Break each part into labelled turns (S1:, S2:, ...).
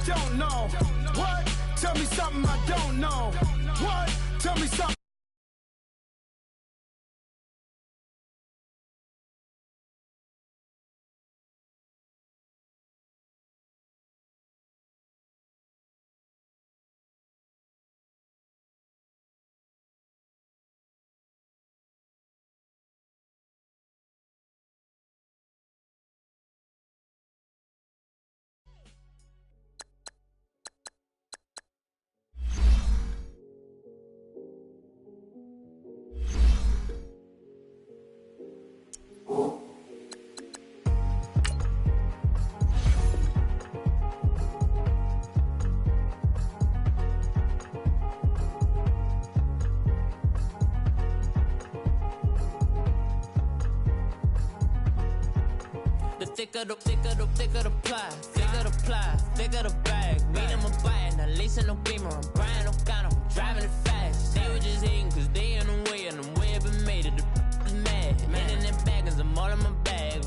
S1: don't know. What? Tell me something I don't know. What? Tell me something.
S2: Thicker the pie, thicker the bag. Meet him a bite, now leasing no beamer. I'm buying no gun, I'm driving it fast. They were just hating cause they in the way, and the way I've been made it, the is mad. Man in them baggins, I'm all in my bag.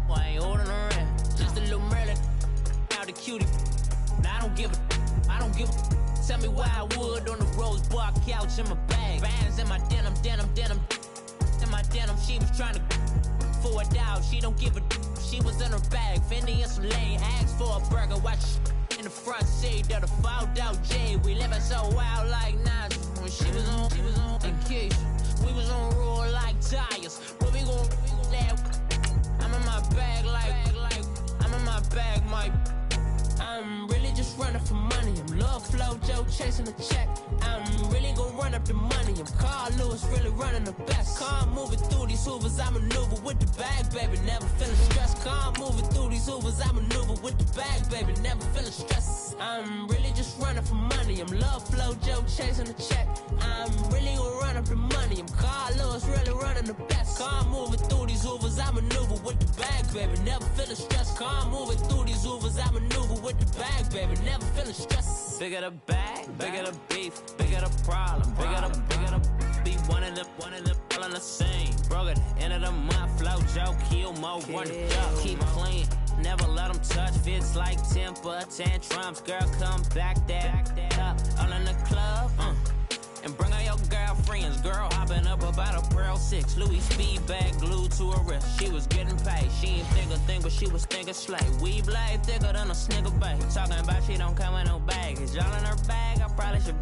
S2: Why I ain't holding around? Just a little Merlin, out the cutie. Now I don't give a. Tell me why I would on the rose bar couch in my bag. Bands in my denim. In my denim, she was trying to for a doubt. She don't give a. She was in her bag, Fendi and some lane. Asked for a burger, watch in the front seat of the fouled out J. We living so wild like Nas. When she was on vacation, we was on roll like tires. What we gon' I'm in my bag like I'm in my bag, my. I'm really just running for money. I'm Love Flow Joe chasing the check. I'm really gon' run up the money. I'm Carl Lewis, really running the best. Calm moving through these hoovers, I maneuver with the bag, baby. Never feeling stressed. Calm moving through these hoovers, I maneuver with the bag, baby. Never feeling stressed. I'm really just running for money. I'm Love Flow Joe chasing the check. I'm really gon' run up the money. I'm Carl Lewis, really running the best. Calm moving through these hoovers, I maneuver with the bag, baby. Never feeling stressed. Calm moving through these hoovers, I maneuver with the bag, baby. Never feeling stressed. Bigger the bag, bigger the beef, bigger the problem, bigger the be one of the all in the same. Broke at the end of the month, flow Joe, kill more, run the duck, keep clean. Never let them touch, fits like temper tantrums. Girl, come back that up, all in the club, and bring all your girlfriends. Girl hopping up about a Pearl 6 Louis speed bag glued to her wrist. She was getting paid, she ain't think a thing, but she was thinking slay. We blade thicker than a snicker bag. Talking about she don't come with no baggage. Y'all in her bag, I probably should.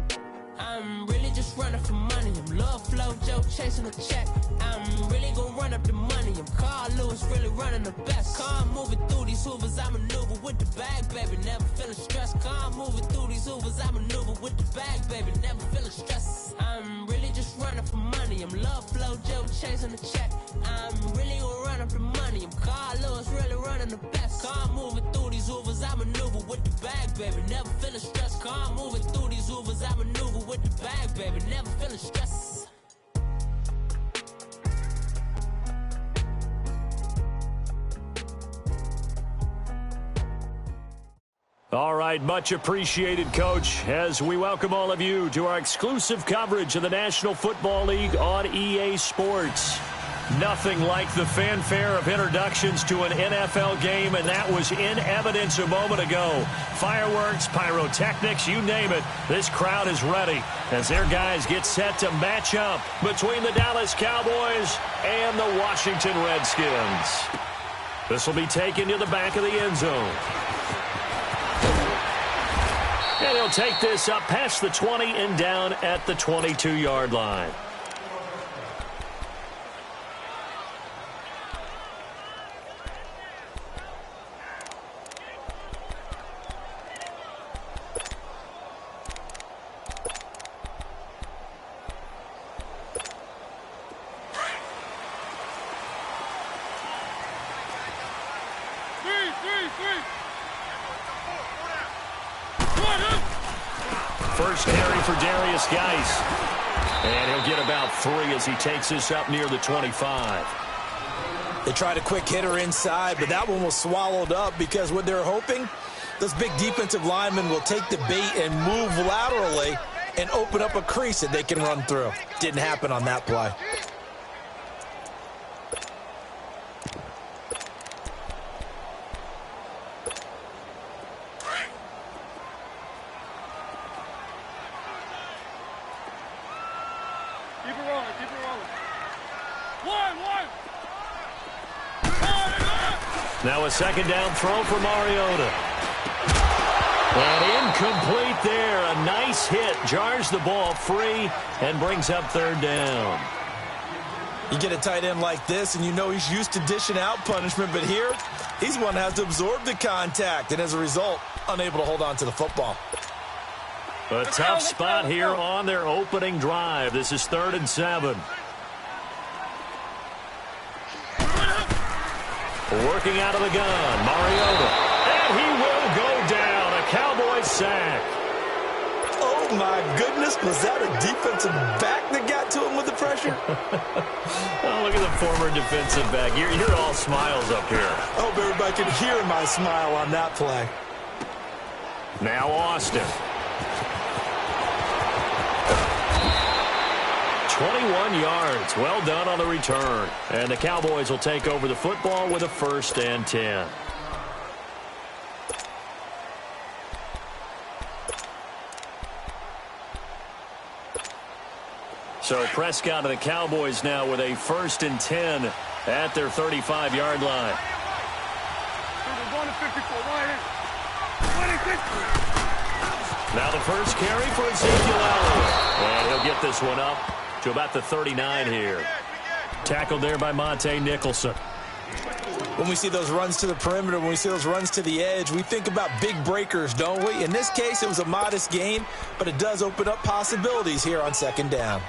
S2: I'm really just running for money. I'm Love Flow Joe chasing the check. I'm really gon' run up the money. I'm Carl Lewis, really running the best. Calm moving through these hoovers, I maneuver with the bag, baby. Never feeling stressed. Calm moving through these hoovers, I maneuver with the bag, baby. Never feeling stressed. I'm really just running for money. I'm Love Flow Joe chasing the check. I'm really gon' run up the money. I'm Carl Lewis, really running the best. Calm moving through these hoovers, I maneuver with the bag, baby. Never feeling stressed. Calm moving through these hoovers, I maneuver with the bag, baby. Never feeling stressed.
S3: All right, much appreciated, Coach, as we welcome all of you to our exclusive coverage of the National Football League on EA Sports. Nothing like the fanfare of introductions to an NFL game, and that was in evidence a moment ago. Fireworks, pyrotechnics, you name it. This crowd is ready as their guys get set to match up between the Dallas Cowboys and the Washington Redskins. This will be taken to the back of the end zone. And he'll take this up past the 20 and down at the 22-yard line. First carry for Darius Geis. And he'll get about 3 as he takes this up near the 25.
S4: They tried a quick hitter inside, but that one was swallowed up because what they're hoping, those big defensive linemen will take the bait and move laterally and open up a crease that they can run through. Didn't happen on that play.
S3: Now a second down throw for Mariota. And incomplete there. A nice hit. Jars the ball free and brings up third down.
S4: You get a tight end like this, and you know he's used to dishing out punishment, but here, he's one that has to absorb the contact, and as a result, unable to hold on to the football.
S3: A tough spot here on their opening drive. This is 3rd and 7. Working out of the gun, Mariota. And he will go down. A Cowboy sack.
S4: Oh, my goodness. Was that a defensive back that got to him with the pressure?
S3: Oh, look at the former defensive back. You're all smiles up here.
S4: I hope everybody can hear my smile on that play.
S3: Now Austin. 21 yards. Well done on the return. And the Cowboys will take over the football with a 1st and 10. So Prescott and the Cowboys now with a 1st and 10 at their 35-yard line. Now the first carry for Ezekiel Elliott. And he'll get this one up to about the 39 here. Tackled there by Monte Nicholson.
S4: When we see those runs to the perimeter, when we see those runs to the edge, we think about big breakers, don't we? In this case, it was a modest gain, but it does open up possibilities here on 2nd down.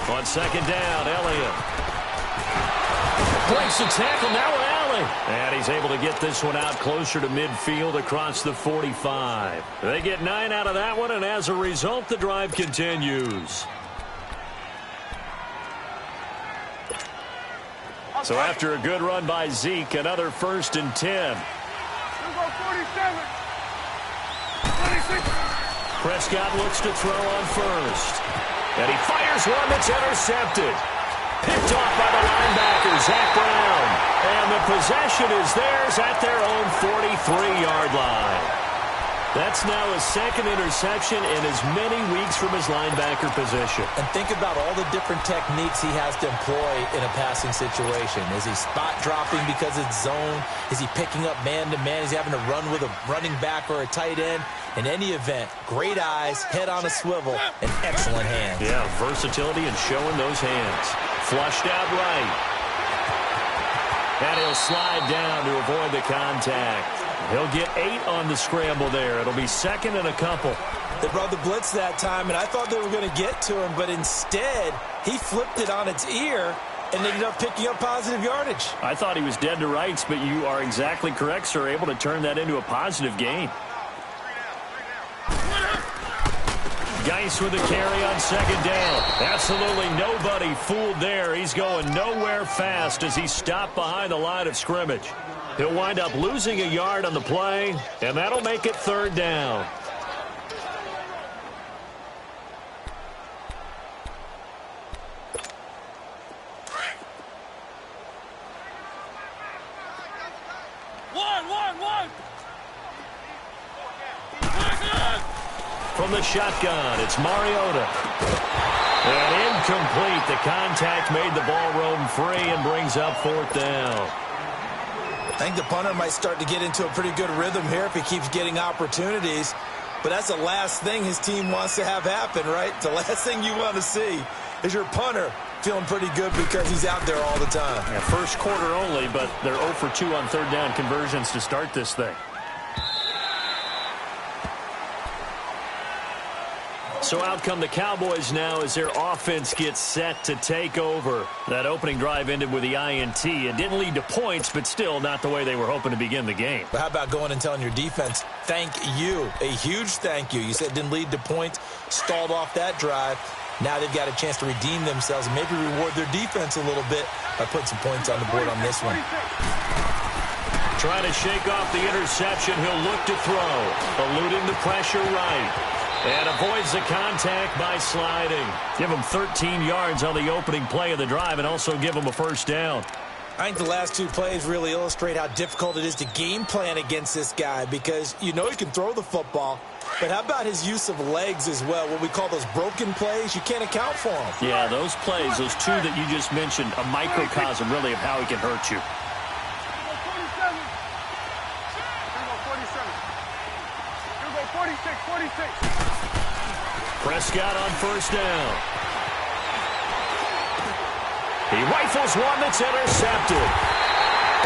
S3: On 2nd down, Elliott breaks the tackle. Now Allen. And he's able to get this one out closer to midfield across the 45. They get 9 out of that one, and as a result, the drive continues. So after a good run by Zeke, another 1st and 10. Prescott looks to throw on first. And he fires one that's intercepted. Picked off by the linebacker, Zach Brown. And the possession is theirs at their own 43-yard line. That's now his 2nd interception in as many weeks from his linebacker position.
S4: And think about all the different techniques he has to employ in a passing situation. Is he spot dropping because it's zone? Is he picking up man-to-man? Is he having to run with a running back or a tight end? In any event, great eyes, head on a swivel, and excellent hands.
S3: Yeah, versatility and showing those hands. Flushed out right. And he'll slide down to avoid the contact. He'll get 8 on the scramble there. It'll be 2nd and a couple.
S4: They brought the blitz that time, and I thought they were going to get to him, but instead, he flipped it on its ear and ended up picking up positive yardage.
S3: I thought he was dead to rights, but you are exactly correct, sir. Able to turn that into a positive gain. Geis with a carry on 2nd down. Absolutely nobody fooled there. He's going nowhere fast as he's stopped behind the line of scrimmage. He'll wind up losing a yard on the play, and that'll make it 3rd down. From the shotgun, it's Mariota. And incomplete. The contact made the ball roam free and brings up 4th down.
S4: I think the punter might start to get into a pretty good rhythm here if he keeps getting opportunities. But that's the last thing his team wants to have happen, right? The last thing you want to see is your punter feeling pretty good because he's out there all the time.
S3: Yeah, first quarter only, but they're 0 for 2 on 3rd down conversions to start this thing. So out come the Cowboys now as their offense gets set to take over. That opening drive ended with the INT. It didn't lead to points, but still not the way they were hoping to begin the game.
S4: But how about going and telling your defense, thank you, a huge thank you. You said it didn't lead to points, stalled off that drive. Now they've got a chance to redeem themselves and maybe reward their defense a little bit by putting some points on the board on this one.
S3: Trying to shake off the interception. He'll look to throw. Eluding the pressure right. And avoids the contact by sliding. Give him 13 yards on the opening play of the drive and also give him a first down.
S4: I think the last two plays really illustrate how difficult it is to game plan against this guy because you know he can throw the football. But how about his use of legs as well? What we call those broken plays, you can't account for them.
S3: Yeah, those plays, those two that you just mentioned, a microcosm really of how he can hurt you. Prescott on first down. He rifles one that's intercepted.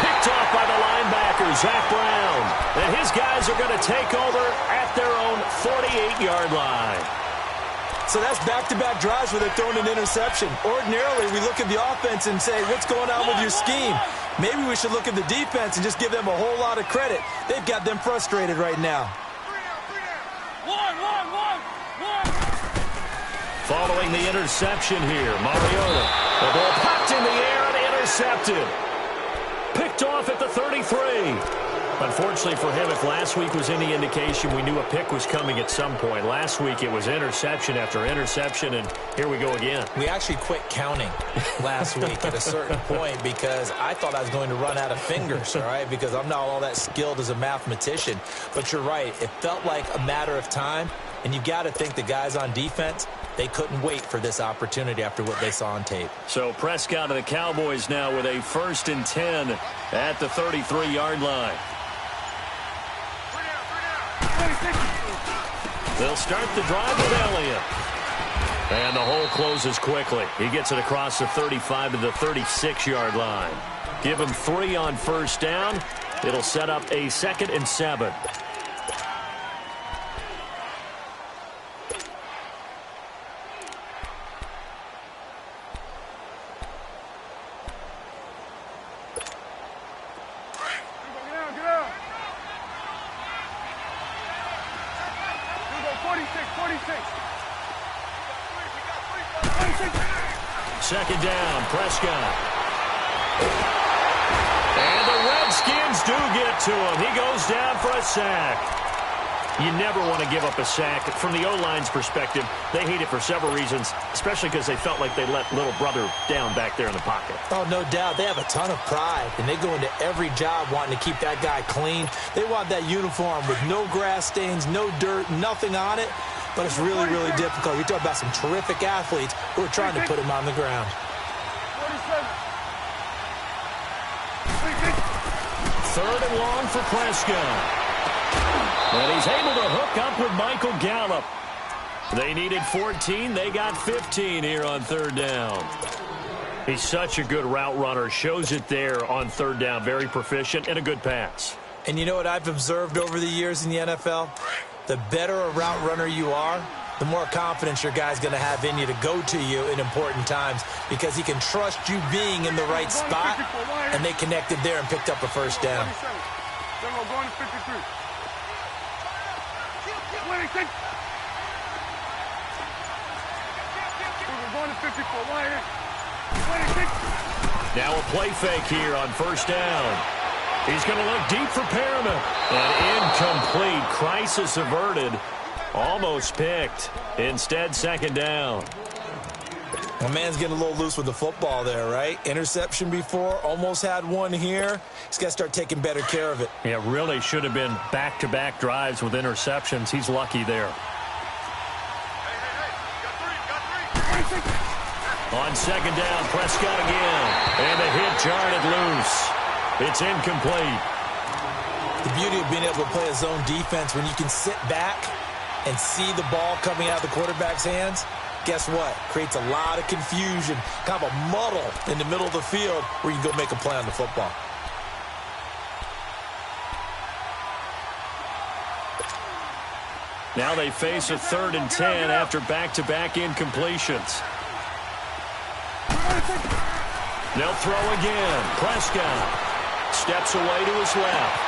S3: Picked off by the linebacker, Zach Brown. And his guys are going to take over at their own 48-yard line.
S4: So that's back-to-back drives where they're throwing an interception. Ordinarily, we look at the offense and say, what's going on with your scheme? Maybe we should look at the defense and just give them a whole lot of credit. They've got them frustrated right now.
S3: Following the interception here, Mariota. The ball popped in the air and intercepted. Picked off at the 33. Unfortunately for him, if last week was any indication, we knew a pick was coming at some point. Last week it was interception after interception, and here we go again.
S4: We actually quit counting last week at a certain point because I thought I was going to run out of fingers, all right, because I'm not all that skilled as a mathematician. But you're right. It felt like a matter of time, and you've got to think the guys on defense, they couldn't wait for this opportunity after what they saw on tape. So
S3: Prescott of the Cowboys now with a 1st and 10 at the 33-yard line. They'll start the drive with Elliott. And the hole closes quickly. He gets it across the 35 to the 36-yard line. Give him 3 on first down. It'll set up a 2nd and 7. Second down, Prescott. And the Redskins do get to him. He goes down for a sack. You never want to give up a sack. From the O-line's perspective, they hate it for several reasons, especially because they felt like they let little brother down back there in the pocket.
S4: Oh, no doubt. They have a ton of pride, and they go into every job wanting to keep that guy clean. They want that uniform with no grass stains, no dirt, nothing on it. But it's really, really difficult. You're talking about some terrific athletes who are trying to put him on the ground.
S3: 3rd and long for Prescott. And he's able to hook up with Michael Gallup. They needed 14. They got 15 here on 3rd down. He's such a good route runner. Shows it there on 3rd down. Very proficient and a good pass.
S4: And you know what I've observed over the years in the NFL? The better a route runner you are, the more confidence your guy's going to have in you to go to you in important times because he can trust you being in the right spot, and they connected there and picked up a first down.
S3: Now a play fake here on first down. He's going to look deep for Perriman. And incomplete. Crisis averted. Almost picked. Instead, 2nd down.
S4: My man's getting a little loose with the football there, right? Interception before. Almost had one here. He's got to start taking better care of it.
S3: Yeah, really should have been back-to-back drives with interceptions. He's lucky there. On 2nd down, Prescott again. And the hit jarred loose. It's incomplete.
S4: The beauty of being able to play a zone defense when you can sit back and see the ball coming out of the quarterback's hands, guess what? Creates a lot of confusion, kind of a muddle in the middle of the field where you can go make a play on the football.
S3: Now they face a 3rd and 10 after back-to-back incompletions. They'll throw again. Prescott steps away to his left.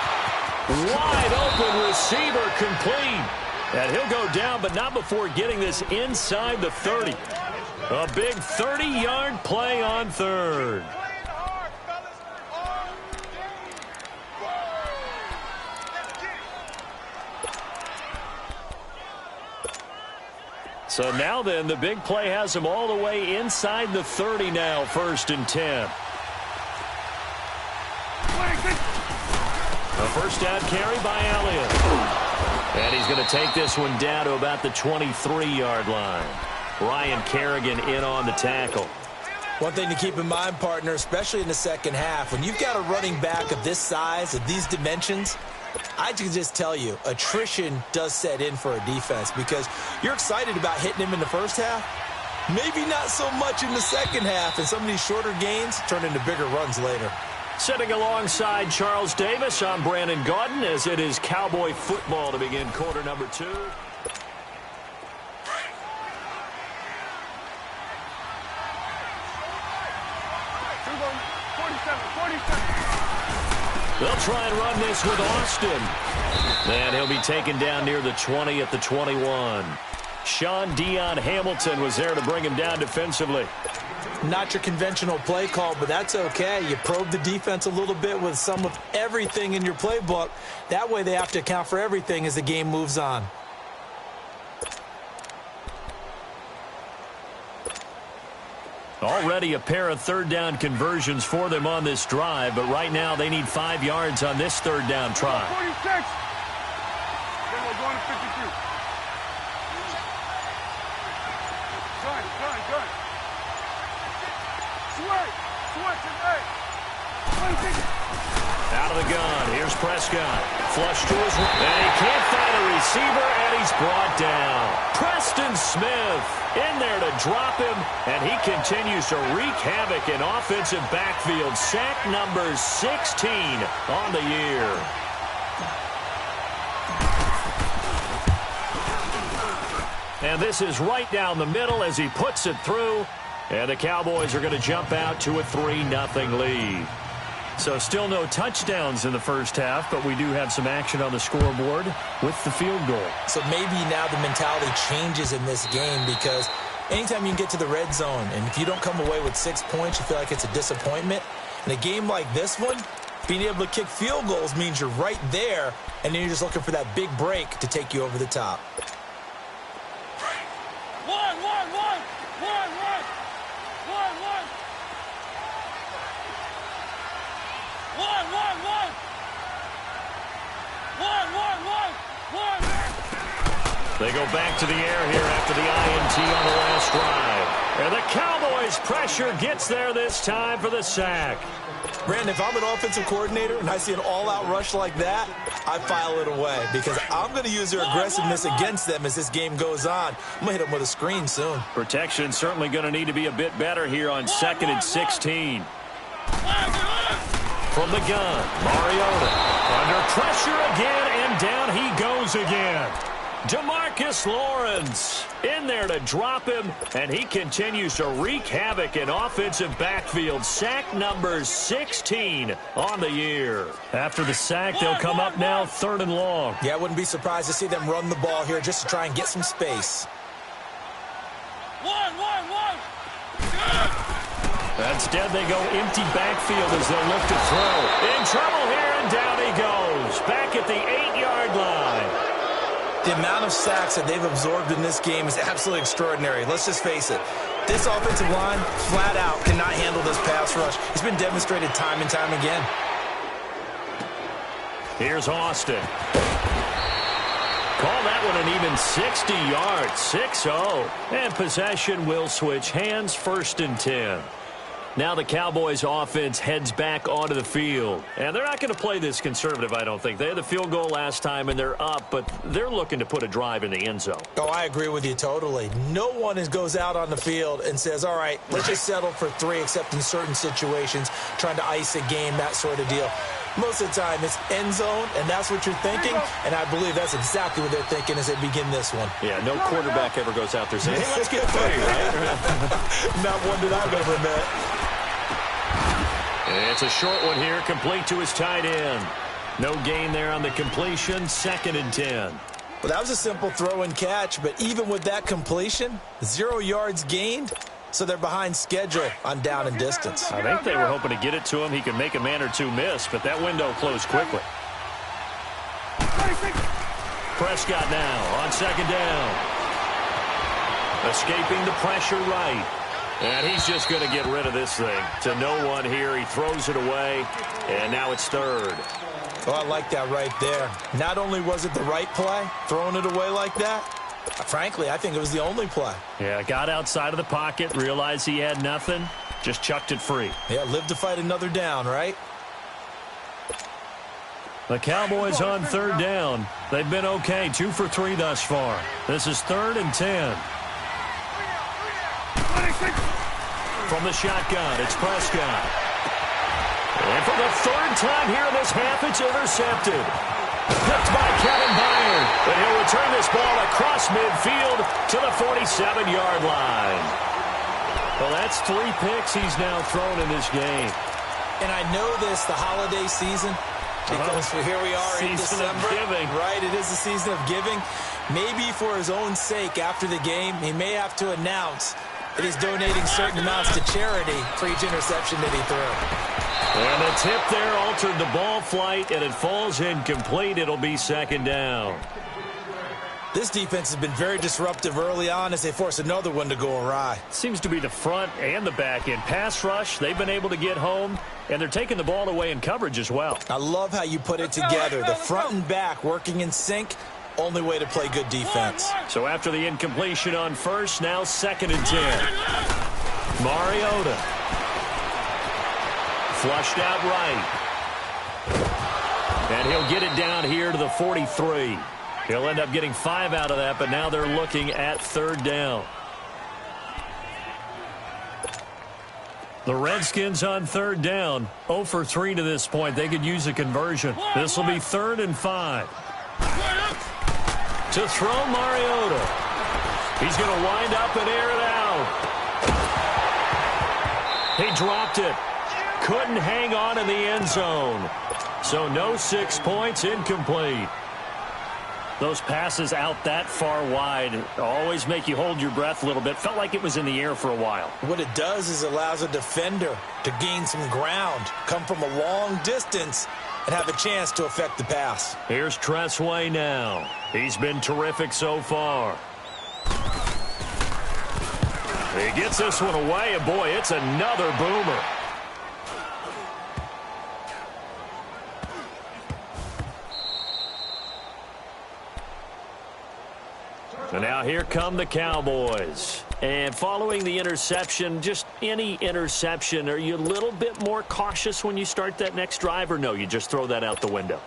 S3: Wide open receiver complete. And he'll go down, but not before getting this inside the 30. A big 30-yard play on 3rd. So now then, the big play has them all the way inside the 30 now, 1st and 10. A first down carry by Elliott. And he's going to take this one down to about the 23-yard line. Ryan Kerrigan in on the tackle.
S4: One thing to keep in mind, partner, especially in the second half, when you've got a running back of this size, of these dimensions, I can just tell you, attrition does set in for a defense because you're excited about hitting him in the first half. Maybe not so much in the second half, and some of these shorter gains turn into bigger runs later.
S3: Sitting alongside Charles Davis, I'm Brandon Gaudin as it is Cowboy football to begin quarter number 2. They'll try and run this with Austin. And he'll be taken down near the 20 at the 21. Sean Dion Hamilton was there to bring him down defensively.
S4: Not your conventional play call, but that's okay. You probe the defense a little bit with some of everything in your playbook. That way they have to account for everything as the game moves on.
S3: Already a pair of third down conversions for them on this drive, but right now they need 5 yards on this third down try.
S1: 46. Then we're going to 52. Good. Switch, and 26.
S3: Out of the gun, here's Prescott. Flush to his right, and he can't find a receiver, and he's brought down. Preston Smith in there to drop him, and he continues to wreak havoc in offensive backfield. Sack number 16 on the year. And this is right down the middle as he puts it through, and the Cowboys are going to jump out to a 3-0 lead. So still no touchdowns in the first half, but we do have some action on the scoreboard with the field goal.
S4: So maybe now the mentality changes in this game because anytime you can get to the red zone, and if you don't come away with 6 points, you feel like it's a disappointment. In a game like this one, being able to kick field goals means you're right there, and then you're just looking for that big break to take you over the top.
S3: They go back to the air here after the INT on the last drive. And the Cowboys' pressure gets there this time for the sack.
S4: Brandon, if I'm an offensive coordinator and I see an all-out rush like that, I file it away because I'm going to use their aggressiveness against them as this game goes on. I'm going to hit them with a screen soon.
S3: Protection certainly going to need to be a bit better here on 2nd and 16. From the gun, Mariota under pressure again, and down he goes again. DeMarcus Lawrence in there to drop him, and he continues to wreak havoc in offensive backfield. Sack number 16 on the year. After the sack, they'll come up now 3rd and long.
S4: Yeah, I wouldn't be surprised to see them run the ball here just to try and get some space.
S3: Instead, they go empty backfield as they'll look to throw. In trouble here, and down he goes. Back at the 8-yard line.
S4: The amount of sacks that they've absorbed in this game is absolutely extraordinary. Let's just face it. This offensive line, flat out, cannot handle this pass rush. It's been demonstrated time and time again.
S3: Here's Austin. Call that one an even 60 yards, 6-0. And possession will switch hands, 1st and 10. Now the Cowboys offense heads back onto the field. And they're not going to play this conservative, I don't think. They had the field goal last time, and they're up, but they're looking to put a drive in the end zone.
S4: Oh, I agree with you totally. No one goes out on the field and says, all right, let's just settle for 3, except in certain situations, trying to ice a game, that sort of deal. Most of the time, it's end zone, and that's what you're thinking, and I believe that's exactly what they're thinking as they begin this one.
S3: Yeah, no quarterback ever goes out there saying, hey, let's get 3, right?
S4: Not one that I've ever met.
S3: It's a short one here, complete to his tight end. No gain there on the completion, 2nd and 10.
S4: Well, that was a simple throw and catch, but even with that completion, 0 yards gained, so they're behind schedule on down and distance.
S3: I think they were hoping to get it to him. He could make a man or two miss, but that window closed quickly. Prescott now on 2nd down. Escaping the pressure right. And he's just going to get rid of this thing. To no one here. He throws it away. And now it's third.
S4: Oh, I like that right there. Not only was it the right play, throwing it away like that, frankly, I think it was the only play.
S3: Yeah, got outside of the pocket, realized he had nothing, just chucked it free.
S4: Yeah, live to fight another down, right?
S3: The Cowboys on third down. They've been okay, 2 for 3 thus far. This is 3rd and 10. From the shotgun, it's Prescott. And for the 3rd time here in this half, it's intercepted. Picked by Kevin Byard. And he'll return this ball across midfield to the 47-yard line. Well, that's 3 picks he's now thrown in this game.
S4: And I know this, the holiday season, because here we are in December.
S3: Giving.
S4: Right, it is the season of giving. Maybe for his own sake after the game, he may have to announce that he's donating certain amounts to charity for each interception that he threw.
S3: And the tip there altered the ball flight, and it falls incomplete. It'll be 2nd down.
S4: This defense has been very disruptive early on as they force another one to go awry.
S3: Seems to be the front and the back end. Pass rush, they've been able to get home, and they're taking the ball away in coverage as well.
S4: I love how you put it together. The front and back working in sync, only way to play good defense.
S3: So after the incompletion on first, now 2nd and 10. Mariota. Flushed out right. And he'll get it down here to the 43. He'll end up getting 5 out of that, but now they're looking at 3rd down. The Redskins on 3rd down, 0 for 3 to this point. They could use a conversion. This will be 3rd and 5. To throw Mariota. He's going to wind up and air it out. He dropped it. Couldn't hang on in the end zone. So no 6 points, incomplete. Those passes out that far wide always make you hold your breath a little bit. Felt like it was in the air for a while.
S4: What it does is allows a defender to gain some ground, come from a long distance, and have a chance to affect the pass.
S3: Here's Tressway now. He's been terrific so far. He gets this one away, and boy, it's another boomer. And now here come the Cowboys. And following the interception, just any interception, are you a little bit more cautious when you start that next drive, or no, you just throw that out the window?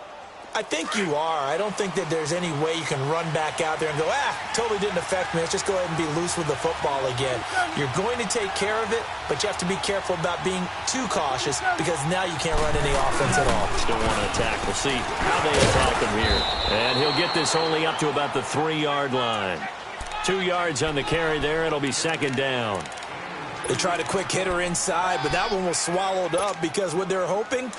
S4: I think you are. I don't think that there's any way you can run back out there and go, totally didn't affect me. Let's just go ahead and be loose with the football again. You're going to take care of it, but you have to be careful about being too cautious because now you can't run any offense at all.
S3: Still want to attack. We'll see how they attack him here. And he'll get this only up to about the 3-yard line. 2 yards on the carry there. It'll be 2nd down.
S4: They tried a quick hitter inside, but that one was swallowed up because what they're hoping,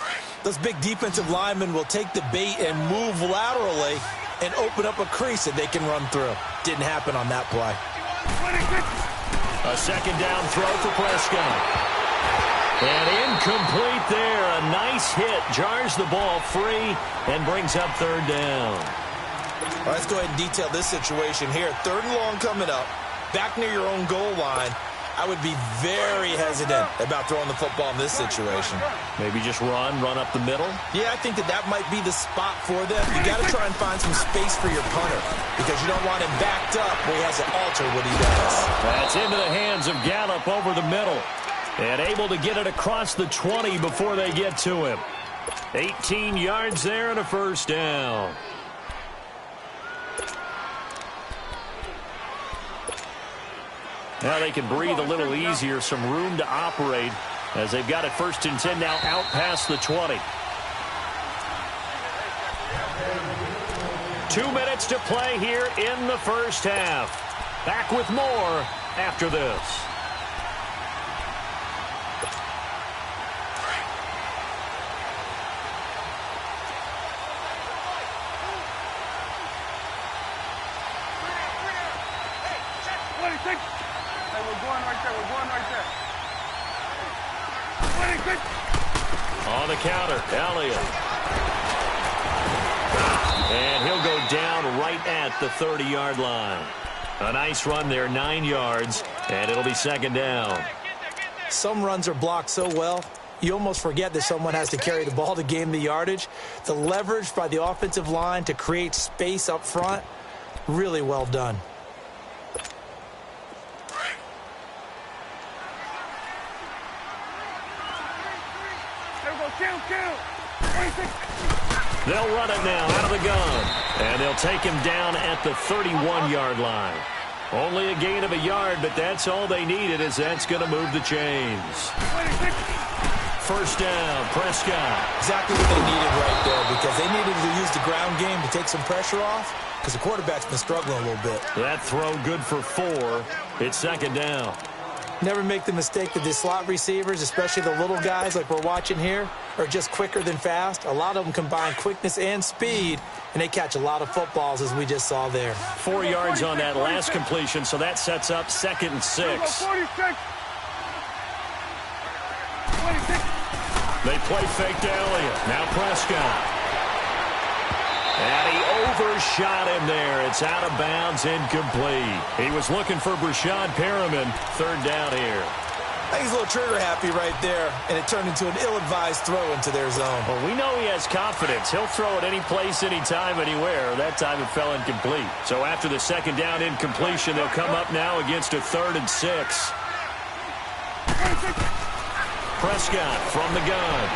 S4: those big defensive linemen will take the bait and move laterally and open up a crease that they can run through. Didn't happen on that play.
S3: A 2nd down throw for Prescott. And incomplete there. A nice hit. Jars the ball free and brings up 3rd down.
S4: Well, let's go ahead and detail this situation here. 3rd and long coming up. Back near your own goal line. I would be very hesitant about throwing the football in this situation.
S3: Maybe just run up the middle?
S4: Yeah, I think that might be the spot for them. You got to try and find some space for your punter because you don't want him backed up where he has to alter what he does.
S3: That's into the hands of Gallup over the middle and able to get it across the 20 before they get to him. 18 yards there and a 1st down. Now they can breathe a little easier, some room to operate as they've got it 1st and 10 now out past the 20. 2 minutes to play here in the 1st half. Back with more after this. On the counter, Elliott. And he'll go down right at the 30-yard line. A nice run there, 9 yards, and it'll be second down.
S4: Some runs are blocked so well, you almost forget that someone has to carry the ball to gain the yardage. The leverage by the offensive line to create space up front, really well done.
S3: They'll run it now out of the gun, and they'll take him down at the 31-yard line. Only a gain of a yard, but that's all they needed, as that's going to move the chains. First down, Prescott. Exactly what they needed right there, because they needed to use the ground game to take some pressure off, because the quarterback's been struggling a little bit. That throw good for 4. It's second down. Never make the mistake that the slot receivers, especially the little guys like we're watching here, are just quicker than fast. A lot of them combine quickness and speed, and they catch a lot of footballs, as we just saw there. 4 yards on that last completion, so that sets up 2nd and 6. They play fake to Elliott. Now Prescott. And he overshot him there. It's out of bounds, incomplete. He was looking for Brashad Perriman. 3rd down here.
S4: I think he's a little trigger happy right there, and it turned into an ill-advised throw into their zone.
S3: Well, we know he has confidence. He'll throw it any place, anytime, anywhere. That time it fell incomplete. So after the 2nd down incompletion, they'll come up now against a 3rd and 6. Prescott from the gun.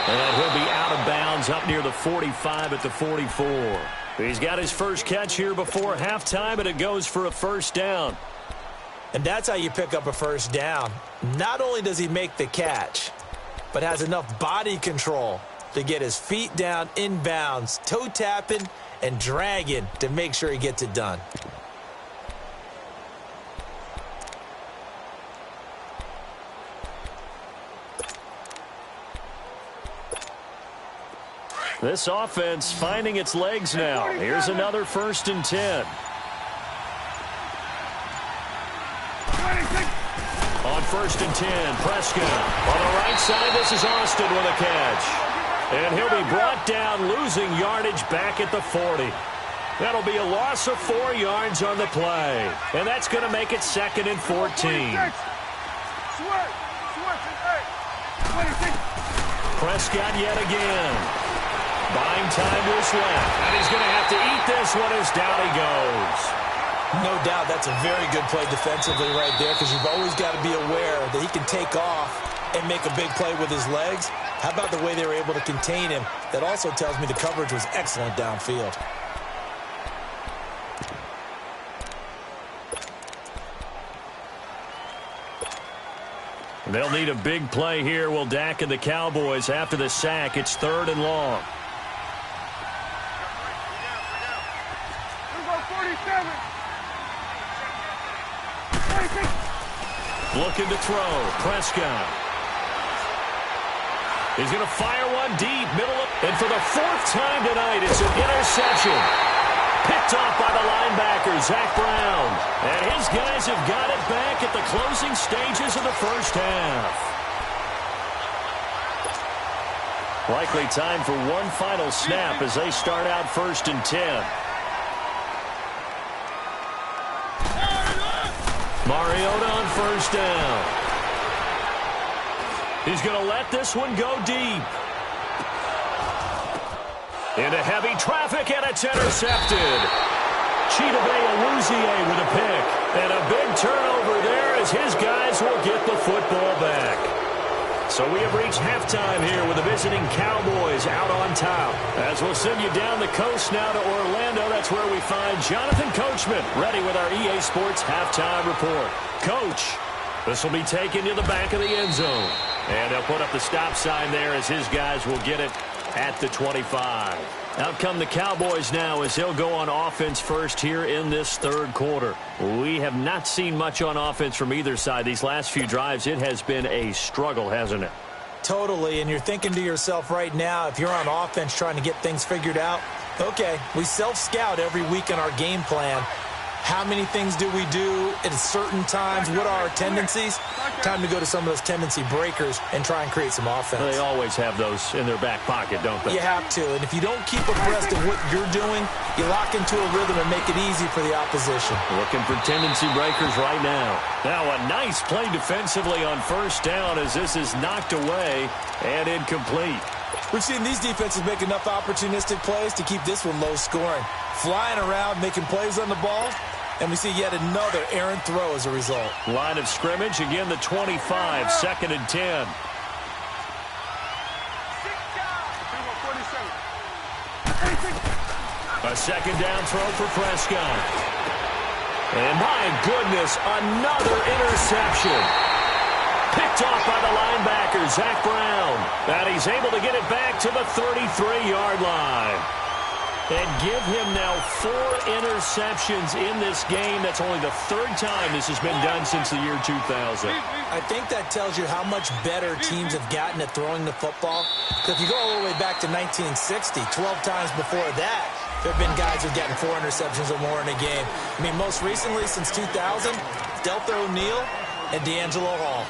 S3: And he'll be out of bounds up near the 45 at the 44. He's got his first catch here before halftime, and it goes for a first down.
S4: And that's how you pick up a first down. Not only does he make the catch, but has enough body control to get his feet down inbounds, toe tapping and dragging to make sure he gets it done.
S3: This offense finding its legs now. Here's another 1st and 10. On 1st and 10, Prescott. On the right side, this is Austin with a catch. And he'll be brought down, losing yardage back at the 40. That'll be a loss of 4 yards on the play. And that's going to make it 2nd and 14. Prescott yet again. Buying time to his left. And he's going to have to eat this one as down he goes.
S4: No doubt that's a very good play defensively right there, because you've always got to be aware that he can take off and make a big play with his legs. How about the way they were able to contain him? That also tells me the coverage was excellent downfield.
S3: They'll need a big play here, will Dak and the Cowboys after the sack. It's 3rd and long. Looking to throw. Prescott. He's going to fire one deep. And for the 4th time tonight, it's an interception. Picked off by the linebacker, Zach Brown. And his guys have got it back at the closing stages of the first half. Likely time for one final snap as they start out 1st and 10. Mariota on 1st down. He's going to let this one go deep. Into heavy traffic, and it's intercepted. Chidobe Awuzie with a pick. And a big turnover there as his guys will get the football back. So we have reached halftime here with the visiting Cowboys out on top. As we'll send you down the coast now to Orlando, that's where we find Jonathan Coachman ready with our EA Sports halftime report. Coach, this will be taken to the back of the end zone. And they'll put up the stop sign there as his guys will get it at the 25. Out come the Cowboys now as they'll go on offense first here in this 3rd quarter. We have not seen much on offense from either side. These last few drives, it has been a struggle, hasn't it?
S4: Totally, and you're thinking to yourself right now, if you're on offense trying to get things figured out, okay, we self-scout every week in our game plan. How many things do we do at certain times? What are our tendencies? Time to go to some of those tendency breakers and try and create some offense.
S3: They always have those in their back pocket, don't they?
S4: You have to. And if you don't keep abreast of what you're doing, you lock into a rhythm and make it easy for the opposition.
S3: Looking for tendency breakers right now. Now a nice play defensively on first down as this is knocked away and incomplete.
S4: We've seen these defenses make enough opportunistic plays to keep this one low scoring. Flying around, making plays on the ball, and we see yet another errant throw as a result.
S3: Line of scrimmage, again the 25, 2nd and 10. A second down throw for Prescott. And my goodness, another interception. Picked off by the linebacker, Zach Brown. And he's able to get it back to the 33-yard line. And give him now 4 interceptions in this game. That's only the 3rd time this has been done since the year 2000.
S4: I think that tells you how much better teams have gotten at throwing the football. Because if you go all the way back to 1960, 12 times before that, there have been guys who've gotten 4 interceptions or more in a game. I mean, most recently, since 2000, Deltha O'Neal and D'Angelo Hall.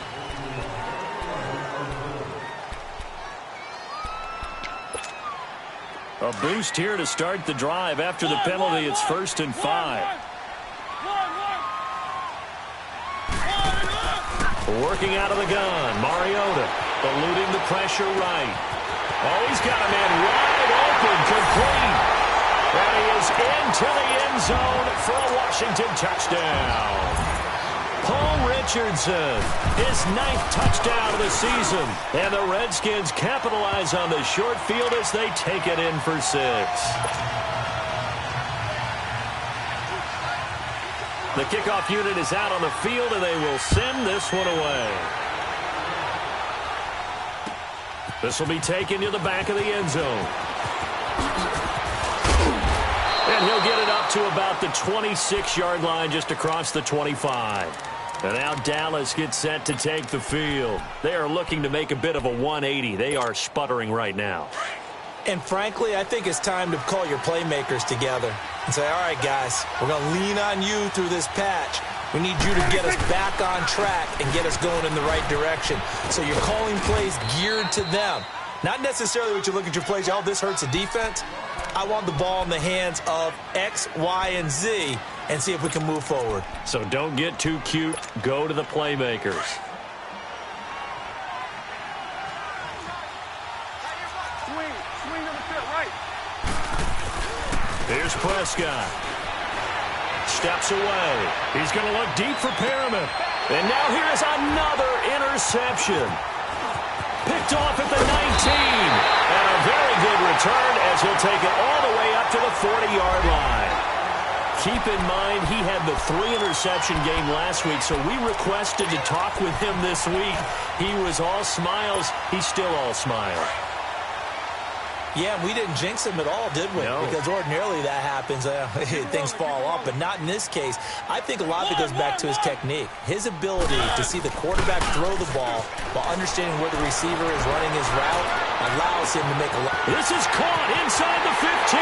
S3: A boost here to start the drive. After the penalty, it's 1st and 5. Working out of the gun, Mariota eluding the pressure right. Oh, he's got a man wide open, complete. And he is into the end zone for a Washington touchdown. Paul Richardson, his 9th touchdown of the season. And the Redskins capitalize on the short field as they take it in for 6. The kickoff unit is out on the field, and they will send this one away. This will be taken to the back of the end zone. And he'll get it up to about the 26-yard line, just across the 25. And now Dallas gets set to take the field. They are looking to make a bit of a 180. They are sputtering right now.
S4: And frankly, I think it's time to call your playmakers together and say, all right, guys, we're going to lean on you through this patch. We need you to get us back on track and get us going in the right direction. So you're calling plays geared to them. Not necessarily what you look at your plays, oh, this hurts the defense. I want the ball in the hands of X, Y, and Z and see if we can move forward.
S3: So don't get too cute. Go to the playmakers.
S1: Swing on the field, right.
S3: Here's Prescott. Steps away. He's going to look deep for Perriman. And now here is another interception. Picked off at the 19. And a very good return as he'll take it all the way up to the 40-yard line. Keep in mind, he had the 3-interception game last week, so we requested to talk with him this week. He was all smiles. He's still all smile.
S4: Yeah, we didn't jinx him at all, did we?
S3: No.
S4: Because ordinarily that happens. Things fall off, but not in this case. I think a lot of it goes back to his technique. His ability to see the quarterback throw the ball while understanding where the receiver is running his route allows him to make a lot.
S3: This is caught inside the 15.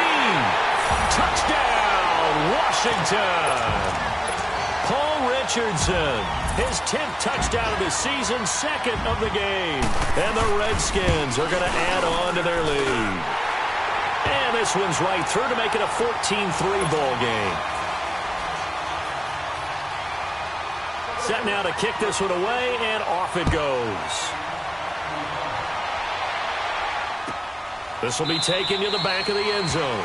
S3: Touchdown, Washington. Paul Richardson, his 10th touchdown of the season, 2nd of the game. And the Redskins are going to add on to their lead. And this one's right through to make it a 14-3 ball game. Set now to kick this one away, and off it goes. This will be taken to the back of the end zone.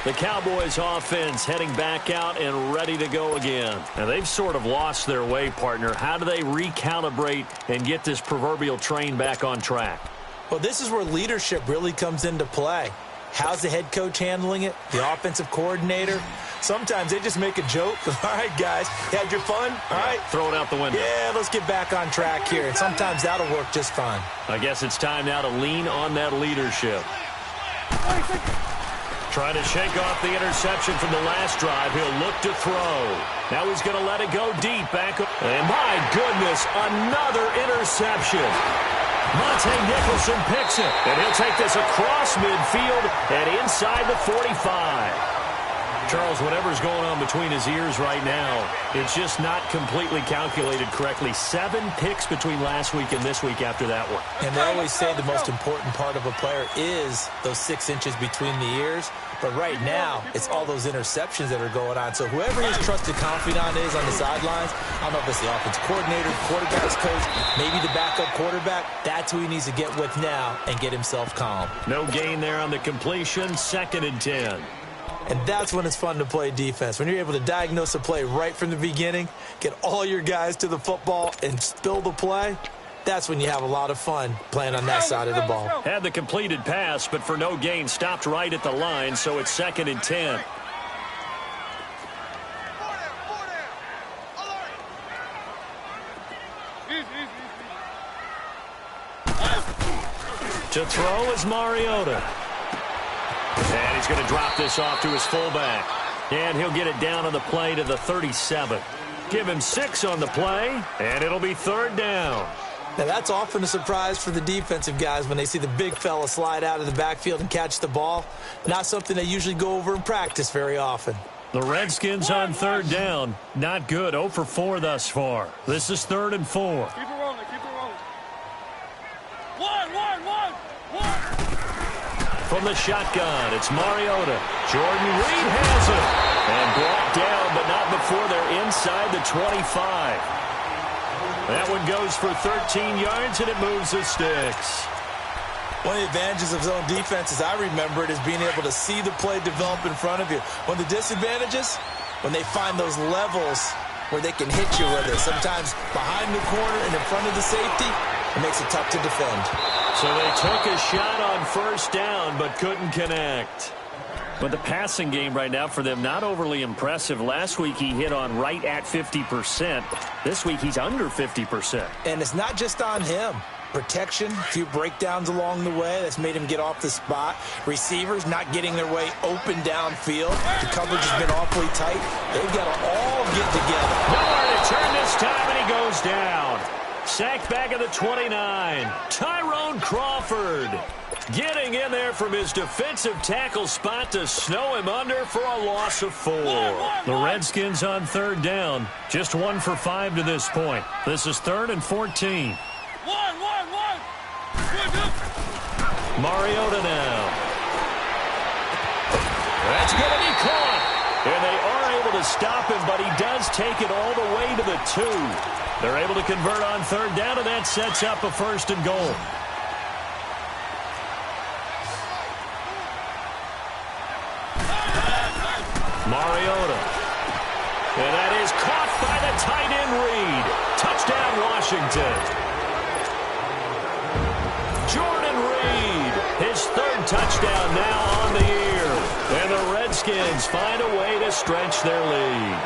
S3: The Cowboys offense heading back out and ready to go again. Now, they've sort of lost their way, partner. How do they recalibrate and get this proverbial train back on track?
S4: Well, this is where leadership really comes into play. How's the head coach handling it? The offensive coordinator? Sometimes they just make a joke. All right, guys, you had your fun? All right.
S3: Throw it out the window.
S4: Yeah, let's get back on track here. And sometimes that'll work just fine.
S3: I guess it's time now to lean on that leadership. Trying to shake off the interception from the last drive. He'll look to throw. Now he's going to let it go deep. Back up. And my goodness, another interception. Monte Nicholson picks it. And he'll take this across midfield and inside the 45. Charles, whatever's going on between his ears right now, it's just not completely calculated correctly. 7 picks between last week and this week after that one.
S4: And they always say the most important part of a player is those 6 inches between the ears. But right now, it's all those interceptions that are going on. So whoever his trusted confidant is on the sidelines, I don't know if it's the offense coordinator, quarterback's coach, maybe the backup quarterback, that's who he needs to get with now and get himself calm.
S3: No gain there on the completion, 2nd and 10.
S4: And that's when it's fun to play defense. When you're able to diagnose a play right from the beginning, get all your guys to the football and spill the play, that's when you have a lot of fun playing on that side of the ball.
S3: Had the completed pass, but for no gain, stopped right at the line, so it's 2nd and 10. To throw is Mariota. And he's going to drop this off to his fullback. And he'll get it down on the play to the 37. Give him 6 on the play, and it'll be 3rd down.
S4: Now, that's often a surprise for the defensive guys when they see the big fella slide out of the backfield and catch the ball. Not something they usually go over in practice very often.
S3: The Redskins on 3rd down. Not good. 0 for 4 thus far. This is 3rd and 4.
S1: Keep it rolling, keep it rolling. One.
S3: From the shotgun, it's Mariota. Jordan Reed has it. And brought down, but not before they're inside the 25. That one goes for 13 yards, and it moves the sticks.
S4: One of the advantages of zone defense, as I remember it, is being able to see the play develop in front of you. One of the disadvantages, when they find those levels where they can hit you with it. Sometimes behind the corner and in front of the safety, it makes it tough to defend.
S3: So they took a shot on 1st down, but couldn't connect. But the passing game right now for them, not overly impressive. Last week he hit on right at 50%. This week he's under 50%.
S4: And it's not just on him. Protection, a few breakdowns along the way. That's made him get off the spot. Receivers not getting their way open downfield. The coverage has been awfully tight. They've got to all get together.
S3: Nowhere to turn this time, and he goes down. Sacked back at the 29. Tyrone Crawford getting in there from his defensive tackle spot to snow him under for a loss of 4. The Redskins on 3rd down. Just 1 for 5 to this point. This is 3rd and 14. Mariota now. That's going to be caught. And they are able to stop him, but he does take it all the way to the 2. They're able to convert on 3rd down, and that sets up a 1st and goal. Mariota. And that is caught by the tight end Reed. Touchdown, Washington. Jordan Reed, his 3rd touchdown now on the year. And the Redskins find a way to stretch their lead.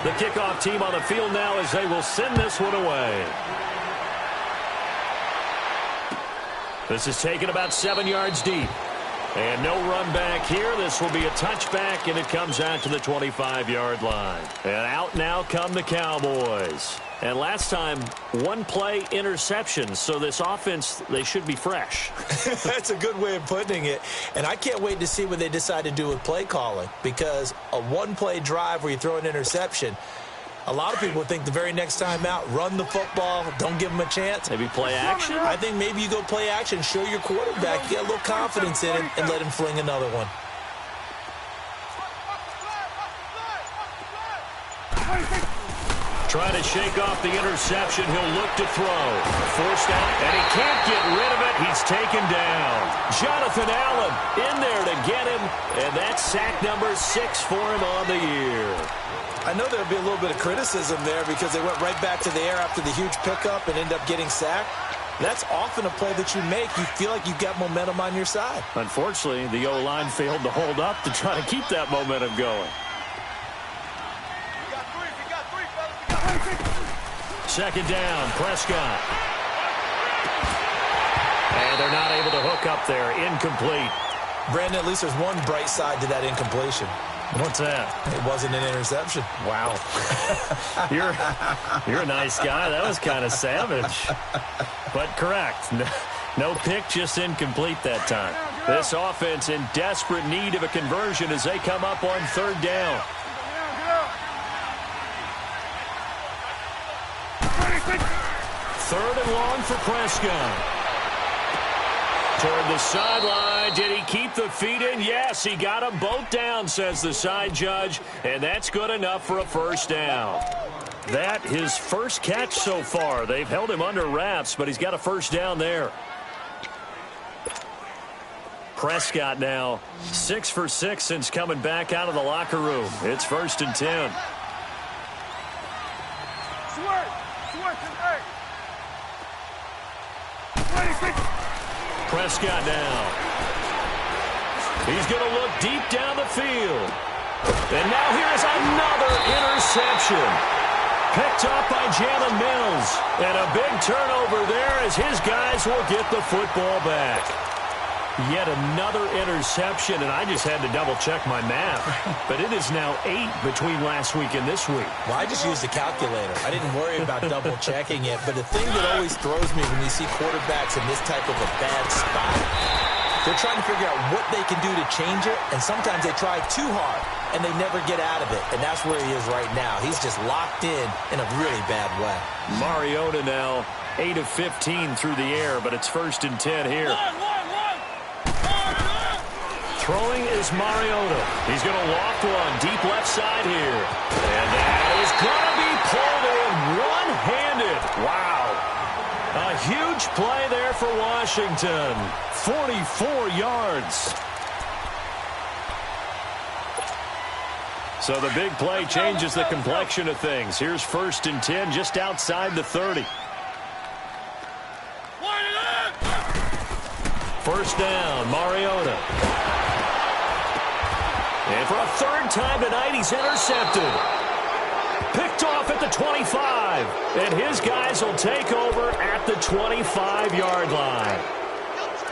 S3: The kickoff team on the field now as they will send this one away. This is taken about 7 yards deep. And no run back here. This will be a touchback, and it comes out to the 25-yard line. And out now come the Cowboys. And last time, 1 play interception. So this offense, they should be fresh.
S4: That's a good way of putting it. And I can't wait to see what they decide to do with play calling. Because a 1-play drive where you throw an interception, a lot of people think the very next time out, run the football, don't give them a chance.
S3: Maybe play action?
S4: I think maybe you go play action, show your quarterback, you get a little confidence in him, and let him fling another one.
S3: Trying to shake off the interception. He'll look to throw. Forced out, and he can't get rid of it. He's taken down. Jonathan Allen in there to get him, and that's sack number 6 for him on the year.
S4: I know there'll be a little bit of criticism there because they went right back to the air after the huge pickup and end up getting sacked. That's often a play that you make. You feel like you've got momentum on your side.
S3: Unfortunately, the O-line failed to hold up to try to keep that momentum going. Second down, Prescott. And they're not able to hook up there. Incomplete.
S4: Brandon, at least there's one bright side to that incompletion.
S3: What's that?
S4: It wasn't an interception.
S3: Wow. You're a nice guy. That was kind of savage. But correct. No pick, just incomplete that time. This offense in desperate need of a conversion as they come up on third down. Third and long for Prescott. Toward the sideline. Did he keep the feet in? Yes, he got them both down, says the side judge, and that's good enough for a first down. That his first catch so far. They've held him under wraps, but he's got a first down there. Prescott now 6 for 6 since coming back out of the locker room. It's 1st and 10. Prescott now. He's going to look deep down the field. And now here's another interception. Picked up by Jalen Mills. And a big turnover there as his guys will get the football back. Yet another interception, and I just had to double-check my math. But it is now 8 between last week and this week.
S4: Well, I just used the calculator. I didn't worry about double-checking it. But the thing that always throws me when you see quarterbacks in this type of a bad spot, they're trying to figure out what they can do to change it, and sometimes they try too hard, and they never get out of it. And that's where he is right now. He's just locked in a really bad way.
S3: Mariota now 8 of 15 through the air, but it's 1st and 10 here. Throwing is Mariota. He's going to loft one deep left side here. And that is going to be pulled in one-handed. Wow. A huge play there for Washington. 44 yards. So the big play changes the complexion of things. Here's 1st and 10 just outside the 30. First down, Mariota. And for a third time tonight, he's intercepted. Picked off at the 25. And his guys will take over at the 25-yard line.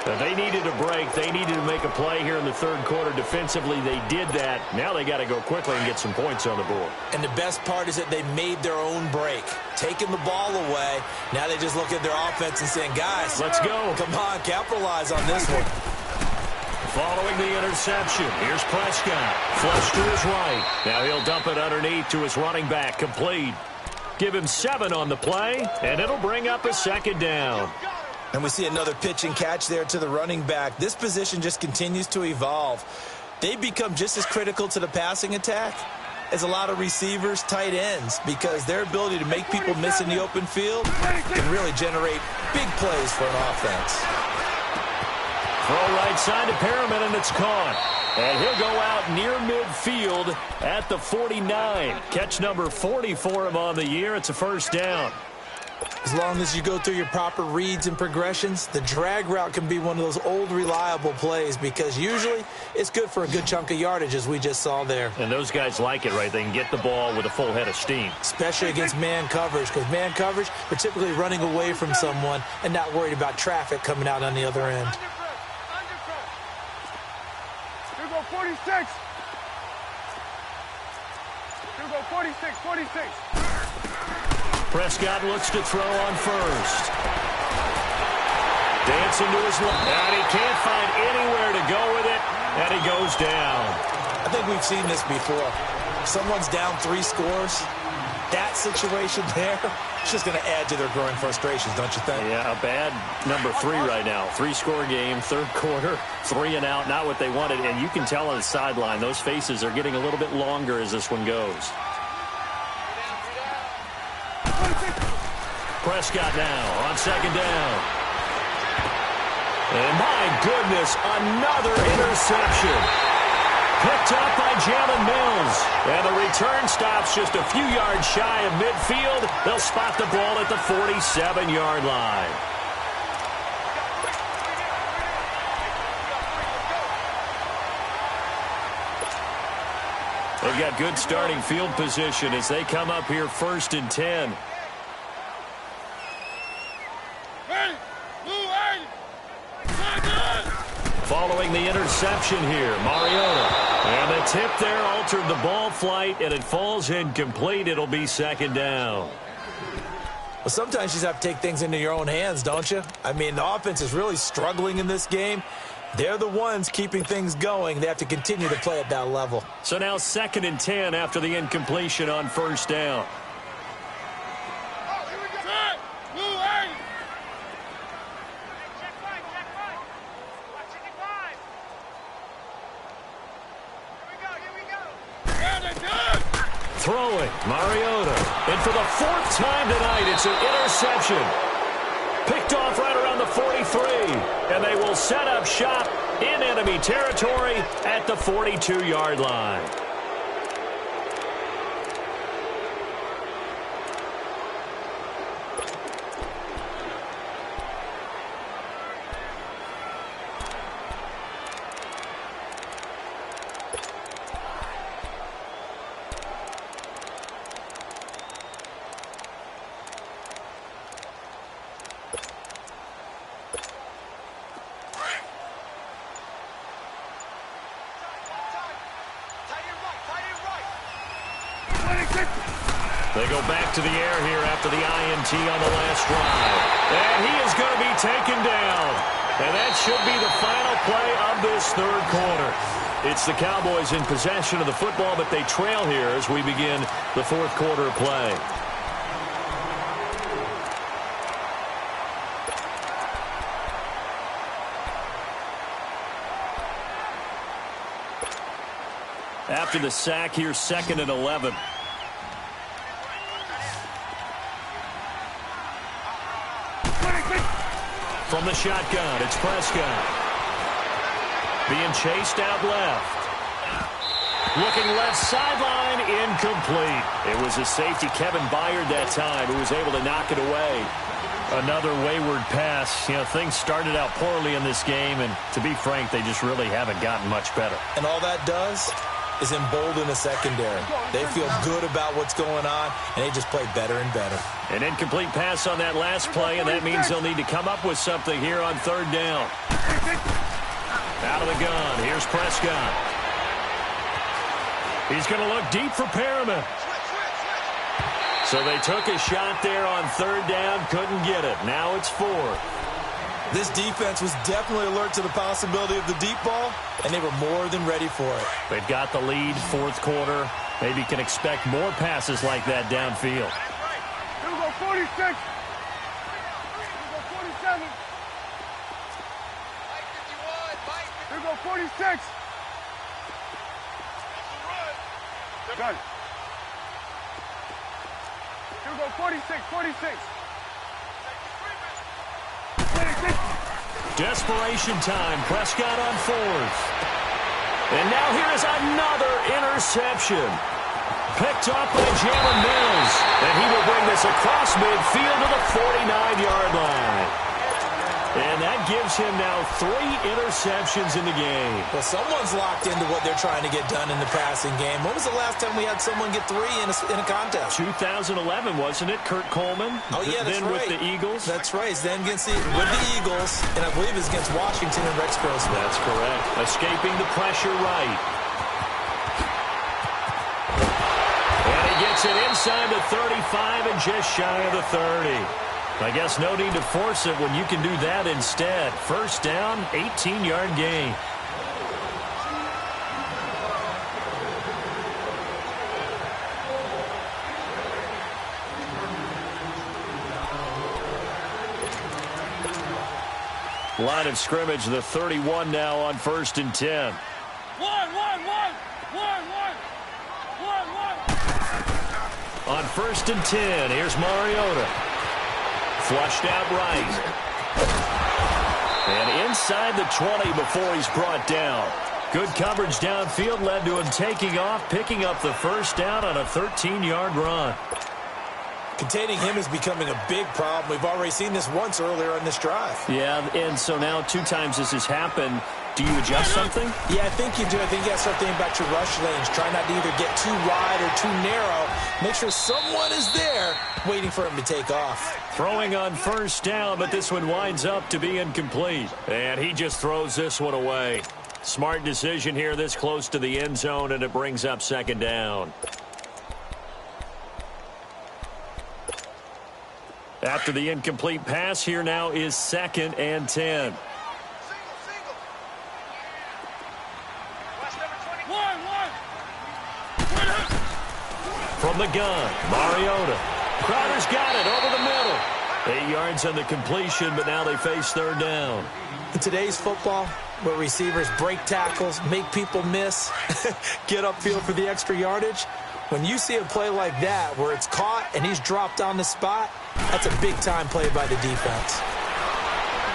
S3: Now, they needed a break. They needed to make a play here in the third quarter. Defensively, they did that. Now they got to go quickly and get some points on the board.
S4: And the best part is that they made their own break. Taking the ball away. Now they just look at their offense and saying, guys,
S3: let's go.
S4: Come on, capitalize on this one.
S3: Following the interception, here's Prescott. Flush to his right. Now he'll dump it underneath to his running back. Complete. Give him 7 on the play, and it'll bring up a second down.
S4: And we see another pitch and catch there to the running back. This position just continues to evolve. They become just as critical to the passing attack as a lot of receivers, tight ends, because their ability to make people miss in the open field can really generate big plays for an offense.
S3: Throw right side to Perriman, and it's caught. And he'll go out near midfield at the 49. Catch number 40 for him on the year. It's a first down.
S4: As long as you go through your proper reads and progressions, the drag route can be one of those old reliable plays because usually it's good for a good chunk of yardage, as we just saw there.
S3: And those guys like it, right? They can get the ball with a full head of steam.
S4: Especially against man coverage, because man coverage, we're typically running away from someone and not worried about traffic coming out on the other end.
S1: Here go 46. Here go 46, 46.
S3: Prescott looks to throw on first. Dancing to his left. And he can't find anywhere to go with it. And he goes down.
S4: I think we've seen this before. Someone's down 3 scores. That situation there, it's just going to add to their growing frustrations, don't you think?
S3: Yeah, a bad number 3 right now. 3-score game, third quarter, 3 and out. Not what they wanted. And you can tell on the sideline, those faces are getting a little bit longer as this one goes. Prescott now on second down. And my goodness, another interception. Picked up by Jalen Mills. And the return stops just a few yards shy of midfield. They'll spot the ball at the 47-yard line. They've got good starting field position as they come up here 1st and 10. Following the interception here, Mariota. And the tip there altered the ball flight, and it falls incomplete. It'll be second down.
S4: Well, sometimes you just have to take things into your own hands, don't you? I mean, the offense is really struggling in this game. They're the ones keeping things going. They have to continue to play at that level.
S3: So now 2nd and 10 after the incompletion on 1st down. Throwing, Mariota. And for the 4th time tonight, it's an interception. Picked off right around the 43. And they will set up shop in enemy territory at the 42-yard line. They go back to the air here after the INT on the last drive. And he is going to be taken down. And that should be the final play of this 3rd quarter. It's the Cowboys in possession of the football, but they trail here as we begin the 4th quarter play. After the sack, here's 2nd and 11. From the shotgun, it's Prescott. Being chased out left. Looking left sideline, incomplete. It was a safety, Kevin Byard, that time, who was able to knock it away. Another wayward pass. You know, things started out poorly in this game, and to be frank, they just really haven't gotten much better.
S4: And all that does is embolden the secondary. They feel good about what's going on, and they just play better and better.
S3: An incomplete pass on that last play, and that means they'll need to come up with something here on 3rd down. Out of the gun, here's Prescott. He's going to look deep for Perriman. So they took a shot there on 3rd down, couldn't get it. Now it's 4th.
S4: This defense was definitely alert to the possibility of the deep ball, and they were more than ready for it.
S3: They've got the lead, 4th quarter. Maybe can expect more passes like that downfield.
S1: Here we go, 46. Here we go, 47. Here we go, 46. Gun. Here we go, 46, 46.
S3: Desperation time. Prescott on 4th. And now here is another interception. Picked off by Jalen Mills. And he will bring this across midfield to the 49-yard line. And that gives him now 3 interceptions in the game.
S4: Well, someone's locked into what they're trying to get done in the passing game. When was the last time we had someone get 3 in a contest?
S3: 2011, wasn't it? Kurt Coleman?
S4: Oh, yeah, that's
S3: then
S4: right.
S3: With the Eagles?
S4: That's right. Then with the Eagles, and I believe it's against Washington and Rex Grossman.
S3: That's correct. Escaping the pressure right. And he gets it inside the 35 and just shy of the 30. I guess no need to force it when you can do that instead. 1st down, 18-yard gain. Line of scrimmage, the 31 now on 1st and 10.
S1: 1.
S3: On 1st and 10, here's Mariota. Flushed out right. And inside the 20 before he's brought down. Good coverage downfield led to him taking off, picking up the 1st down on a 13-yard run.
S4: Containing him is becoming a big problem. We've already seen this once earlier on this drive.
S3: Yeah, and so now 2 times this has happened. Do you adjust something?
S4: Yeah, I think you do. I think you got to start thinking about your rush lanes. Try not to either get too wide or too narrow. Make sure someone is there waiting for him to take off.
S3: Throwing on 1st down, but this one winds up to be incomplete. And he just throws this one away. Smart decision here this close to the end zone, and it brings up 2nd down. After the incomplete pass, here now is 2nd and 10. From the gun, Mariota. Crowder's got it over the middle. 8 yards on the completion, but now they face 3rd down.
S4: In today's football, where receivers break tackles, make people miss, get upfield for the extra yardage, when you see a play like that where it's caught and he's dropped on the spot, that's a big-time play by the defense.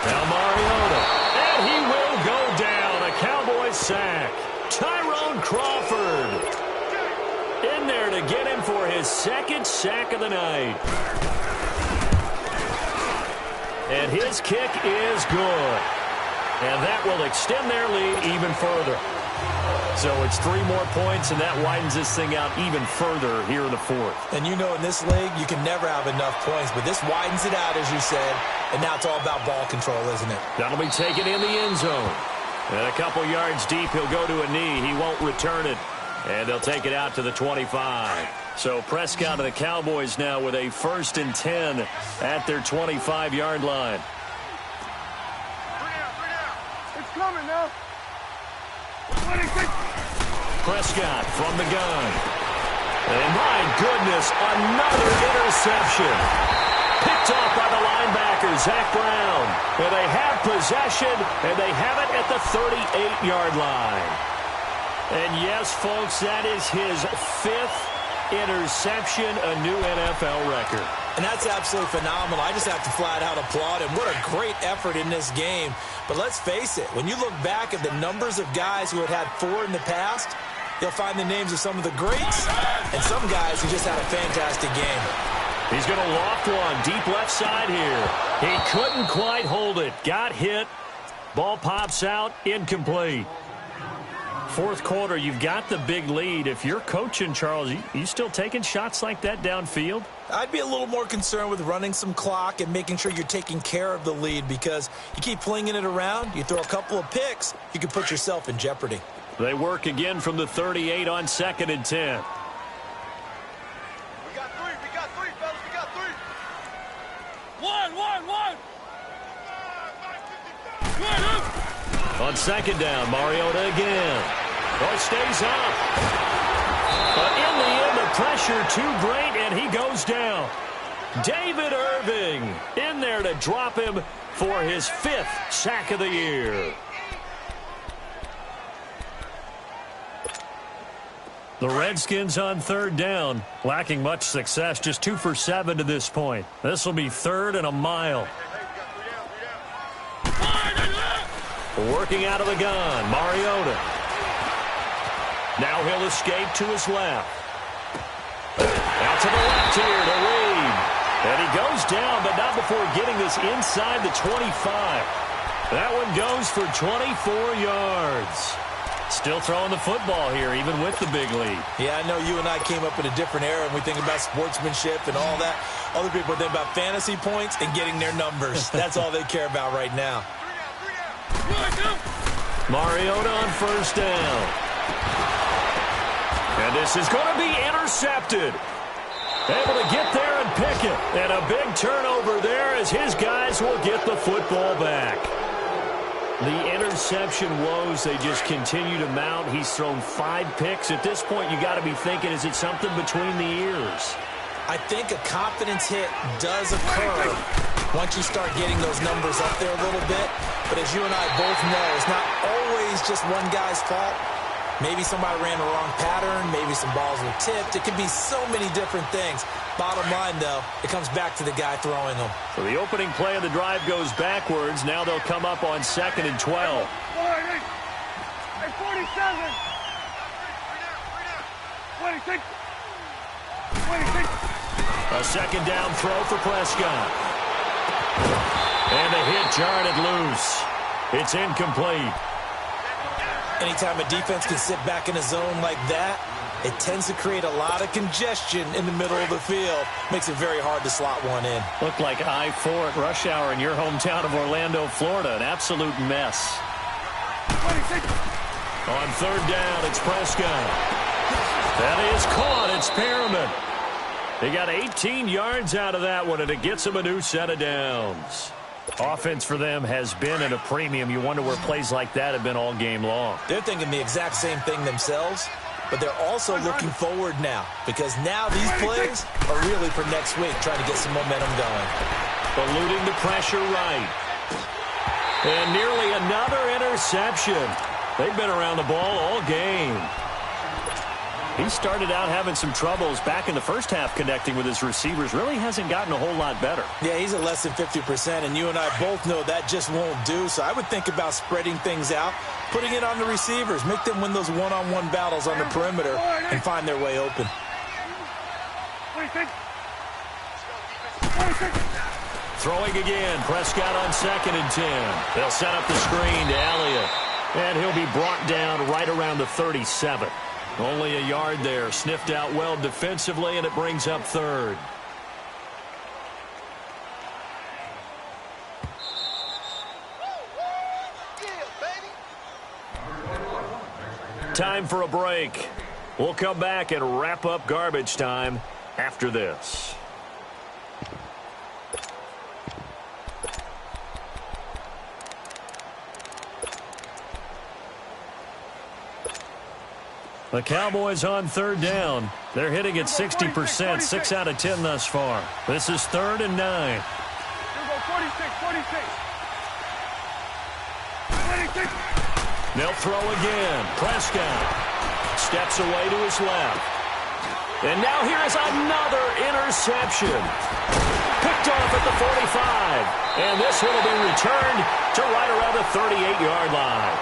S3: Now Mariota, and he will go down. A Cowboys sack. Tyrone Crawford in there to get him for his 2nd sack of the night. And his kick is good. And that will extend their lead even further. So it's 3 more points, and that widens this thing out even further here in the 4th.
S4: And you know in this league, you can never have enough points, but this widens it out, as you said, and now it's all about ball control, isn't it?
S3: That'll be taken in the end zone. And a couple yards deep, he'll go to a knee. He won't return it, and they'll take it out to the 25. So Prescott and the Cowboys now with a 1st and 10 at their 25-yard line.
S1: It's coming now.
S3: Prescott from the gun. And my goodness, another interception. Picked off by the linebacker, Zach Brown. And they have possession, and they have it at the 38-yard line. And yes, folks, that is his 5th interception, a new NFL record.
S4: And that's absolutely phenomenal. I just have to flat out applaud him. What a great effort in this game. But let's face it, when you look back at the numbers of guys who had had 4 in the past, you'll find the names of some of the greats and some guys who just had a fantastic game.
S3: He's going to loft one deep left side here. He couldn't quite hold it. Got hit. Ball pops out. Incomplete. 4th quarter, you've got the big lead. If you're coaching, Charles, you still taking shots like that downfield?
S4: I'd be a little more concerned with running some clock and making sure you're taking care of the lead, because you keep flinging it around, you throw a couple of picks, you can put yourself in jeopardy.
S3: They work again from the 38 on 2nd and 10.
S1: We got three, fellas, we got 3. One.
S3: On 2nd down, Mariota again. Oh, stays up. But in the end, the pressure too great, and he goes down. David Irving in there to drop him for his 5th sack of the year. The Redskins on 3rd down, lacking much success, just 2 for 7 to this point. This will be 3rd and a mile. Working out of the gun, Mariota. Now he'll escape to his left. Out to the left here to Reed. And he goes down, but not before getting this inside the 25. That one goes for 24 yards. Still throwing the football here, even with the big lead.
S4: Yeah, I know you and I came up in a different era, and we think about sportsmanship and all that. Other people think about fantasy points and getting their numbers. That's all they care about right now.
S3: Mariota on 1st down. And this is going to be intercepted. Able to get there and pick it. And a big turnover there as his guys will get the football back. The interception woes, they just continue to mount. He's thrown 5 picks. At this point, you got to be thinking, is it something between the ears?
S4: I think a confidence hit does occur once you start getting those numbers up there a little bit. But as you and I both know, it's not always just one guy's fault. Maybe somebody ran the wrong pattern. Maybe some balls were tipped. It could be so many different things. Bottom line, though, it comes back to the guy throwing them.
S3: So the opening play of the drive goes backwards. Now they'll come up on 2nd and 12.
S1: Hey, 47. 26. 26.
S3: A 2nd down throw for Prescott. And the hit jarred it loose. It's incomplete.
S4: Anytime a defense can sit back in a zone like that, it tends to create a lot of congestion in the middle of the field. Makes it very hard to slot one in.
S3: Looked like I-4 at rush hour in your hometown of Orlando, Florida. An absolute mess.
S1: 26.
S3: On 3rd down, it's Prescott. That is caught. It's Perriman. He got 18 yards out of that one, and it gets him a new set of downs. Offense for them has been at a premium. You wonder where plays like that have been all game long.
S4: They're thinking the exact same thing themselves, but they're also looking forward now because now these plays are really for next week, trying to get some momentum going.
S3: Eluding the pressure right. And nearly another interception. They've been around the ball all game. He started out having some troubles back in the first half connecting with his receivers. Really hasn't gotten a whole lot better.
S4: Yeah, he's at less than 50%, and you and I both know that just won't do. So I would think about spreading things out, putting it on the receivers, make them win those one-on-one battles on the perimeter and find their way open.
S3: Throwing again, Prescott on 2nd and 10. They'll set up the screen to Elliott, and he'll be brought down right around the 37. Only a yard there, sniffed out well defensively, and it brings up 3rd. Time for a break. We'll come back and wrap up garbage time after this. The Cowboys on 3rd down. They're hitting at 60%, 6 out of 10 thus far. This is 3rd and 9.
S1: Here we go, 46.
S3: They'll throw again. Prescott steps away to his left. And now here is another interception. Picked off at the 45. And this one will be returned to right around the 38-yard line.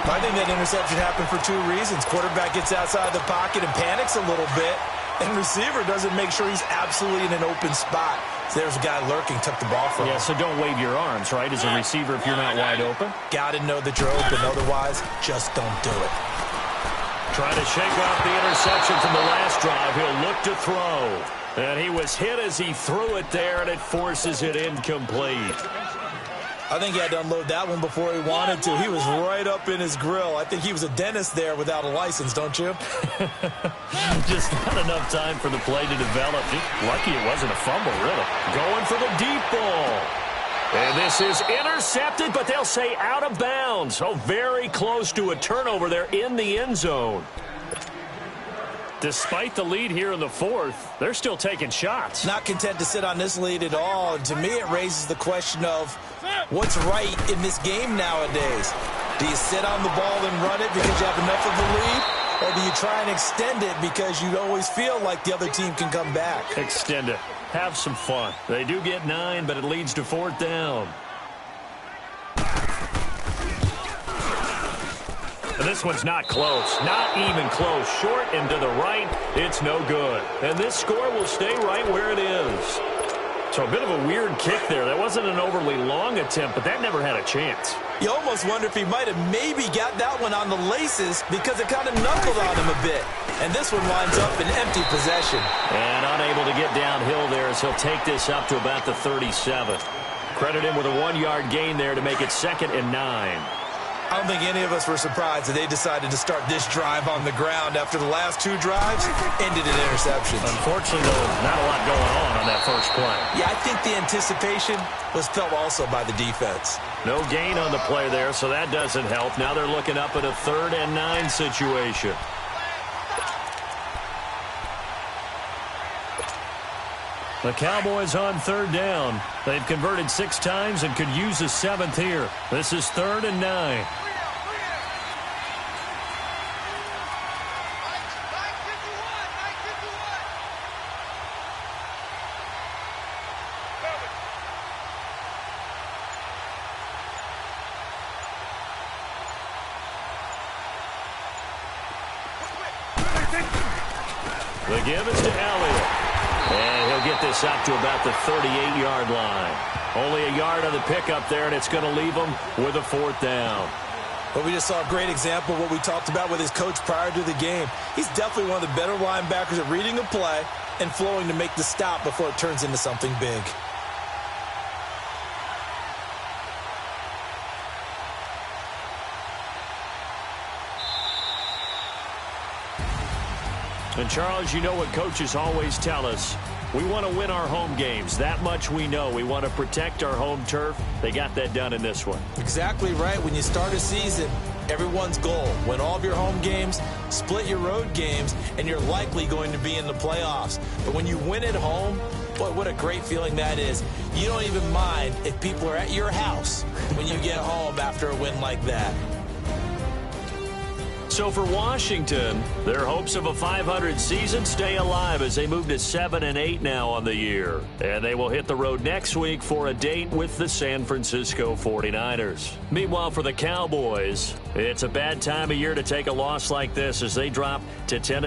S4: I think that interception happened for 2 reasons. Quarterback gets outside the pocket and panics a little bit, and receiver doesn't make sure he's absolutely in an open spot. So there's a guy lurking, took the ball from him.
S3: Yeah, so don't wave your arms, right, as a receiver if you're not wide open.
S4: Got to know that you're open. Otherwise, just don't do it.
S3: Trying to shake off the interception from the last drive. He'll look to throw. And he was hit as he threw it there, and it forces it incomplete.
S4: I think he had to unload that one before he wanted to. He was right up in his grill. I think he was a dentist there without a license, don't you?
S3: Just not enough time for the play to develop. Lucky it wasn't a fumble, really. Going for the deep ball. And this is intercepted, but they'll say out of bounds. Oh, very close to a turnover there in the end zone. Despite the lead here in the 4th, they're still taking shots.
S4: Not content to sit on this lead at all. And to me, it raises the question of what's right in this game nowadays. Do you sit on the ball and run it because you have enough of the lead? Or do you try and extend it because you always feel like the other team can come back?
S3: Extend it. Have some fun. They do get 9, but it leads to 4th down. And this one's not close. Not even close. Short and to the right. It's no good. And this score will stay right where it is. So a bit of a weird kick there. That wasn't an overly long attempt, but that never had a chance.
S4: You almost wonder if he might have maybe got that one on the laces because it kind of knuckled on him a bit. And this one winds up in empty possession.
S3: And unable to get downhill there as he'll take this up to about the 37. Credit him with a 1-yard gain there to make it 2nd and 9.
S4: I don't think any of us were surprised that they decided to start this drive on the ground after the last 2 drives ended in interceptions.
S3: Unfortunately, though, not a lot going on that first play.
S4: Yeah, I think the anticipation was felt also by the defense.
S3: No gain on the play there, so that doesn't help. Now they're looking up at a 3rd and 9 situation. The Cowboys on 3rd down. They've converted 6 times and could use a 7th here. This is 3rd and 9. The give is to Elliott. And he'll get this up to about the 38-yard line. Only a yard on the pickup there, and it's going to leave him with a 4th down.
S4: But we just saw a great example of what we talked about with his coach prior to the game. He's definitely one of the better linebackers at reading a play and flowing to make the stop before it turns into something big.
S3: And, Charles, you know what coaches always tell us. We want to win our home games. That much we know. We want to protect our home turf. They got that done in this one.
S4: Exactly right. When you start a season, everyone's goal, win all of your home games, split your road games, and you're likely going to be in the playoffs. But when you win at home, boy, what a great feeling that is. You don't even mind if people are at your house when you get home after a win like that.
S3: So for Washington, their hopes of a 500 season stay alive as they move to 7-8 now on the year. And they will hit the road next week for a date with the San Francisco 49ers. Meanwhile, for the Cowboys, it's a bad time of year to take a loss like this as they drop to 10.